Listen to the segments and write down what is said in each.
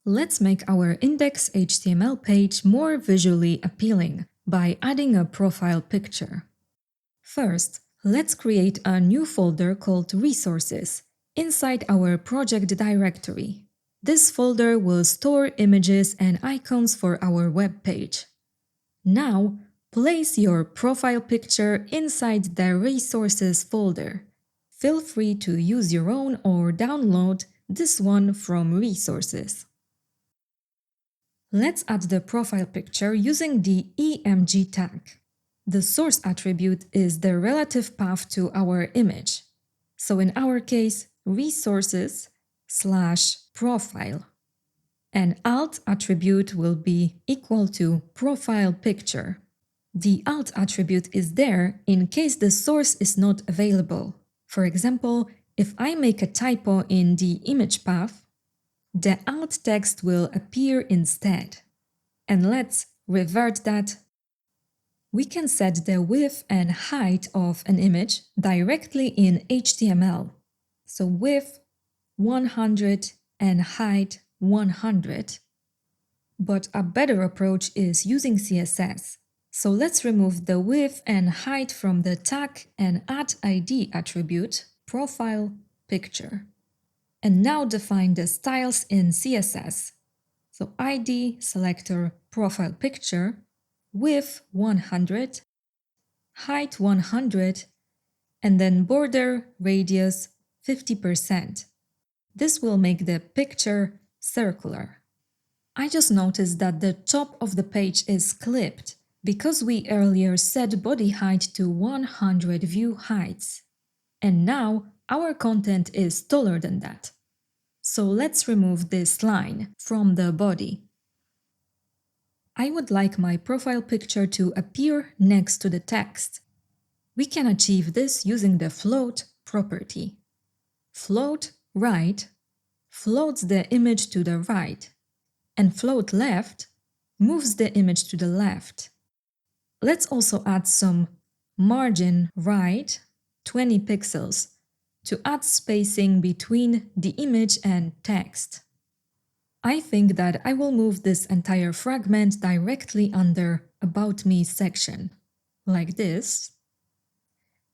Let's make our index.html page more visually appealing by adding a profile picture. First, let's create a new folder called Resources inside our project directory. This folder will store images and icons for our web page. Now, place your profile picture inside the Resources folder. Feel free to use your own or download this one from Resources. Let's add the profile picture using the EMG tag. The source attribute is the relative path to our image. So in our case, resources/profile. An alt attribute will be equal to profile picture. The alt attribute is there in case the source is not available. For example, if I make a typo in the image path, the alt text will appear instead. And let's revert that. We can set the width and height of an image directly in HTML. So width 100 and height 100. But a better approach is using CSS. So let's remove the width and height from the tag and add ID attribute, profile picture. And now define the styles in CSS. So ID selector profile picture, width 100, height 100, and then border radius 50%. This will make the picture circular. I just noticed that the top of the page is clipped because we earlier set body height to 100 view heights. And now our content is taller than that. So let's remove this line from the body. I would like my profile picture to appear next to the text. We can achieve this using the float property. Float right floats the image to the right, and float left moves the image to the left. Let's also add some margin right 20 pixels to add spacing between the image and text. I think that I will move this entire fragment directly under About Me section, like this,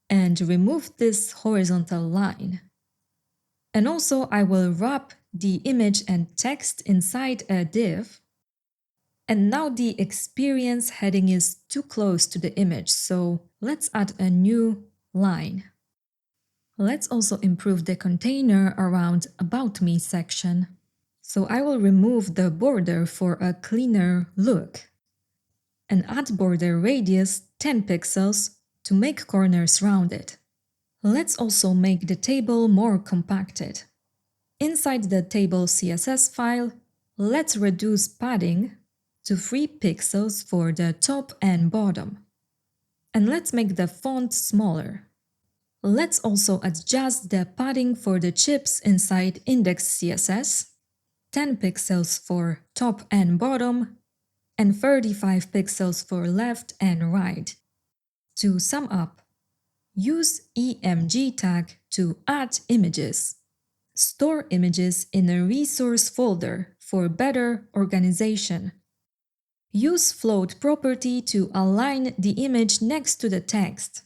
and remove this horizontal line. And also I will wrap the image and text inside a div. And now the experience heading is too close to the image, so let's add a new line. Let's also improve the container around About Me section. So I will remove the border for a cleaner look and add border radius 10 pixels to make corners rounded. Let's also make the table more compacted. Inside the table CSS file, let's reduce padding to 3 pixels for the top and bottom. And let's make the font smaller. Let's also adjust the padding for the chips inside index CSS, 10 pixels for top and bottom, and 35 pixels for left and right. To sum up, use EMG tag to add images. Store images in a resource folder for better organization. Use float property to align the image next to the text.